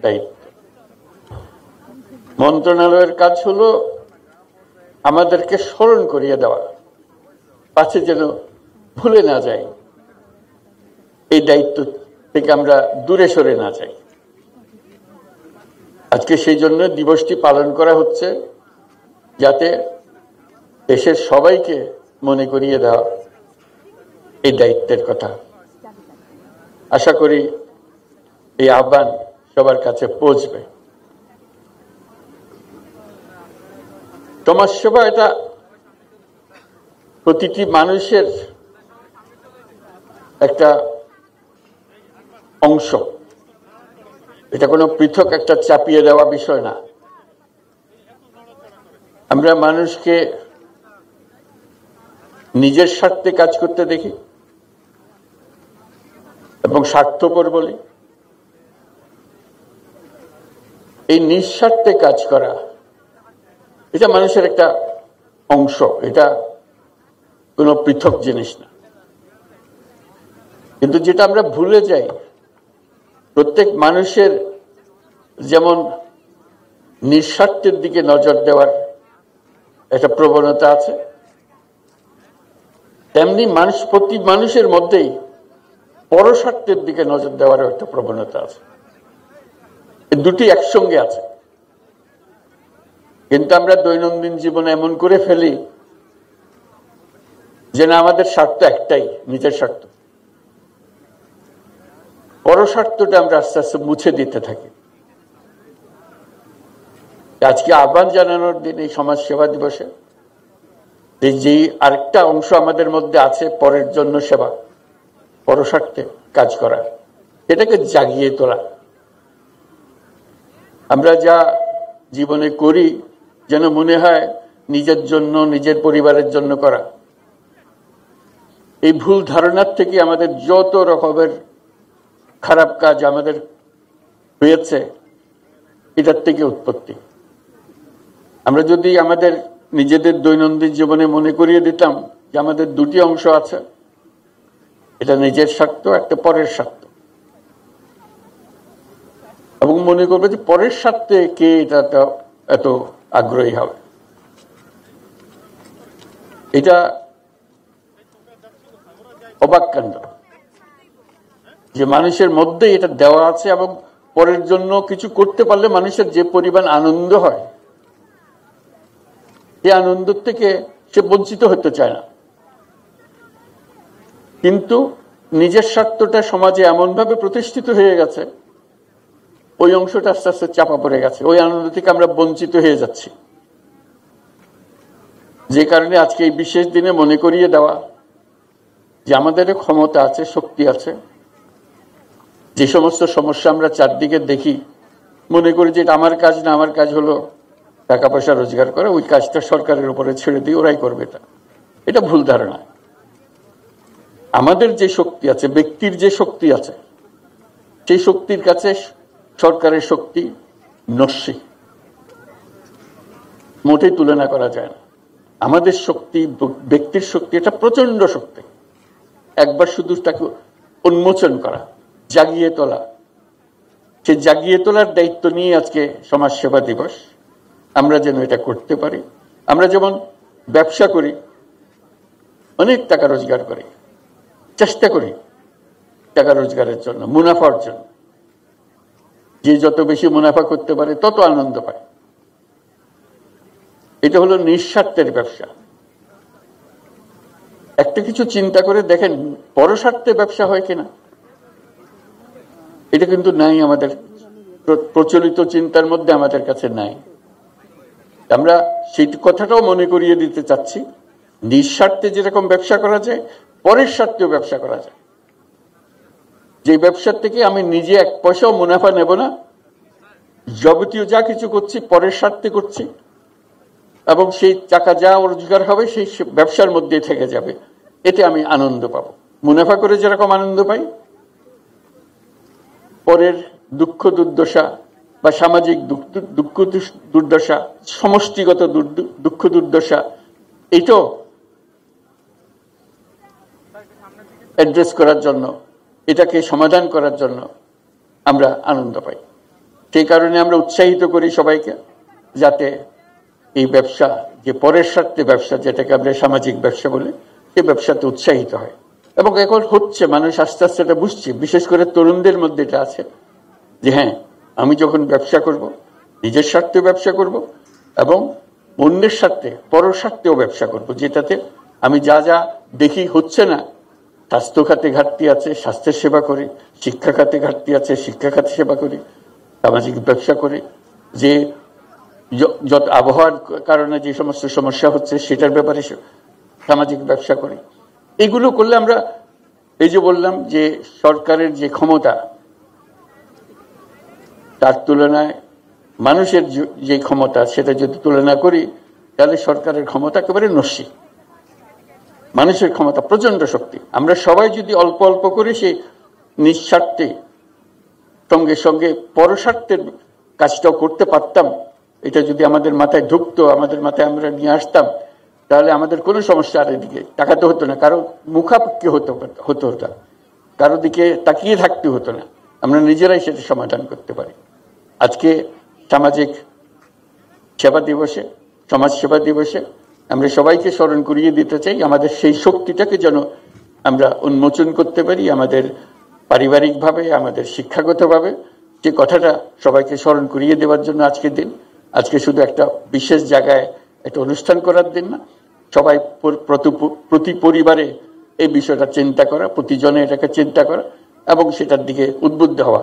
দায়িত্ব। মন্ত্রণালয়ের কাজ হলো আমাদেরকে স্মরণ করিয়ে দেওয়া, পাছে যেন ভুলে না যাই, এই দায়িত্ব থেকে আমরা দূরে সরে না যাই। আজকে সেই জন্য দিবসটি পালন করা হচ্ছে, যাতে দেশের সবাইকে মনে করিয়ে দেওয়া এই দায়িত্বের কথা। আশা করি এই আহ্বান সবার কাছে পৌঁছবে। সমাজসেবা এটা প্রতিটি মানুষের একটা অংশ, এটা কোনো পৃথক একটা চাপিয়ে দেওয়া বিষয় না। আমরা মানুষকে নিজের স্বার্থে কাজ করতে দেখি এবং স্বার্থপর বলি। এই নিঃস্বার্থে কাজ করা এটা মানুষের একটা অংশ, এটা কোনো পৃথক জিনিস না। কিন্তু যেটা আমরা ভুলে যাই, প্রত্যেক মানুষের যেমন নিঃস্বার্থের দিকে নজর দেওয়ার একটা প্রবণতা আছে, তেমনি প্রতি মানুষের মধ্যেই পরস্বার্থের দিকে নজর দেওয়ার একটা প্রবণতা আছে। দুটি একসঙ্গে আছে, কিন্তু আমরা দৈনন্দিন জীবনে এমন করে ফেলি যে না, আমাদের স্বার্থ একটাই, নিজের স্বার্থ। পরস্বার্থটা আমরা আস্তে আস্তে মুছে দিতে থাকি। আজকে আহ্বান জানানোর দিন, এই সমাজ সেবা দিবসে, যে আরেকটা অংশ আমাদের মধ্যে আছে, পরের জন্য সেবা, পরস্বার্থে কাজ করা, এটাকে জাগিয়ে তোলা। আমরা যা জীবনে করি যেন মনে হয় নিজের জন্য, নিজের পরিবারের জন্য করা। এই ভুল ধারণার থেকে আমাদের যত রকমের খারাপ কাজ আমাদের হয়েছে, এটার থেকে উৎপত্তি। আমরা যদি আমাদের নিজেদের দৈনন্দিন জীবনে মনে করিয়ে দিতাম যে আমাদের দুটি অংশ আছে, এটা নিজের স্বার্থ, একটা পরের স্বার্থ, এবং মনে করবে যে পরের স্বার্থে কে এটা এত আগ্রহী হবে। এটা অবাক কাণ্ড যে মানুষের মধ্যে এটা দেওয়া আছে, এবং পরের জন্য কিছু করতে পারলে মানুষের যে পরিমাণ আনন্দ হয়, এই আনন্দ থেকে সে বঞ্চিত হতে চায় না। কিন্তু নিজের স্বার্থটা সমাজে এমনভাবে প্রতিষ্ঠিত হয়ে গেছে, ওই অংশটা আস্তে আস্তে চাপা পড়ে গেছে, ওই আনন্দ থেকে আমরা বঞ্চিত হয়ে যাচ্ছি। যে কারণে আজকে এই বিশেষ দিনে মনে করিয়ে দেওয়া যে আমাদের ক্ষমতা আছে, শক্তি আছে। যে সমস্ত সমস্যা আমরা চারদিকে দেখি, মনে করি যে এটা আমার কাজ না, আমার কাজ হলো টাকা পয়সা রোজগার করা, ওই কাজটা সরকারের উপরে ছেড়ে দিই, ওরাই করবে। এটা ভুল ধারণা। আমাদের যে শক্তি আছে, ব্যক্তির যে শক্তি আছে, সেই শক্তির কাছে সরকারের শক্তি নস্যি, মোটেই তুলনা করা যায় না। আমাদের শক্তি, ব্যক্তির শক্তি, এটা প্রচন্ড শক্তি। একবার শুধু তাকে উন্মোচন করা, জাগিয়ে তোলা, সে জাগিয়ে তোলার দায়িত্ব নিয়ে আজকে সমাজ সেবা দিবস। আমরা যেন এটা করতে পারি। আমরা যেমন ব্যবসা করি, অনেক টাকা রোজগার করি, চেষ্টা করি টাকা রোজগারের জন্য, মুনাফার জন্য। যে যত বেশি মুনাফা করতে পারে তত আনন্দ পায়। এটা হলো নিঃস্বার্থের ব্যবসা। একটা কিছু চিন্তা করে দেখেন, পরস্বার্থে ব্যবসা হয় কিনা। এটা কিন্তু নাই, আমাদের প্রচলিত চিন্তার মধ্যে আমাদের কাছে নাই। আমরা সেই কথাটাও মনে করিয়ে দিতে চাচ্ছি, নিঃস্বার্থে যেরকম ব্যবসা করা যায়, পরের স্বার্থেও ব্যবসা করা যায়। যে ব্যবসার থেকে আমি নিজে এক পয়সাও মুনাফা নেব না, যাবতীয় যা কিছু করছি পরের স্বার্থে করছি, এবং সেই টাকা যা রোজগার হবে সেই ব্যবসার মধ্যে থেকে যাবে, এতে আমি আনন্দ পাবো। মুনাফা করে যেরকম আনন্দ পাই, পরের দুঃখ দুর্দশা বা সামাজিক দুঃখ দুর্দশা, সমষ্টিগত দুঃখ দুর্দশা, এইটাও অ্যাড্রেস করার জন্য, এটাকে সমাধান করার জন্য আমরা আনন্দ পাই। সেই কারণে আমরা উৎসাহিত করি সবাইকে যাতে এই ব্যবসা, যে পরের স্বার্থে ব্যবসা, যেটাকে আমরা সামাজিক ব্যবসা বলি, সেই ব্যবসাতে উৎসাহিত হয়। এবং এখন হচ্ছে, মানুষ আস্তে আস্তে এটা বুঝছে, বিশেষ করে তরুণদের মধ্যে এটা আছে যে হ্যাঁ, আমি যখন ব্যবসা করব, নিজের স্বার্থে ব্যবসা করব এবং অন্যের স্বার্থে, পরের স্বার্থেও ব্যবসা করব, যেটাতে আমি যা যা দেখি হচ্ছে না, স্বাস্থ্য খাতে ঘাটতি আছে, স্বাস্থ্যের সেবা করি, শিক্ষা খাতে ঘাটতি আছে, শিক্ষা খাতে সেবা করি, সামাজিক ব্যবসা করি, যে যত আবহাওয়ার কারণে যে সমস্ত সমস্যা হচ্ছে সেটার ব্যাপারে সামাজিক ব্যবসা করি। এগুলো করলে আমরা, এই যে বললাম যে সরকারের যে ক্ষমতা, তার তুলনায় মানুষের যে ক্ষমতা, সেটা যদি তুলনা করি, তাহলে সরকারের ক্ষমতা একেবারে নস্যি, মানুষের ক্ষমতা প্রচন্ড শক্তি। আমরা সবাই যদি অল্প অল্প করে সেই নিঃস্বার্থে সঙ্গে সঙ্গে পরস্বার্থের কাজটাও করতে পারতাম, এটা যদি আমাদের মাথায় ঢুকতো, আমাদের মাথায় আমরা নিয়ে আসতাম, তাহলে আমাদের কোনো সমস্যা আর এদিকে তাকাতে হতো না, কারো মুখাপেক্ষি হতো না, কারো দিকে তাকিয়ে থাকতে হতো না, আমরা নিজেরাই সেটা সমাধান করতে পারি। আজকে সামাজিক সেবা দিবসে, সমাজ সেবা দিবসে আমরা সবাইকে স্মরণ করিয়ে দিতে চাই আমাদের সেই শক্তিটাকে যেন আমরা উন্মোচন করতে পারি, আমাদের পারিবারিকভাবে, আমাদের শিক্ষাগতভাবে। যে কথাটা সবাইকে স্মরণ করিয়ে দেওয়ার জন্য আজকের দিন। আজকে শুধু একটা বিশেষ জায়গায় একটা অনুষ্ঠান করার দিন না, সবাই প্রতি পরিবারে এই বিষয়টা চিন্তা করা, প্রতিজনে এটাকে চিন্তা করা এবং সেটার দিকে উদ্বুদ্ধ হওয়া।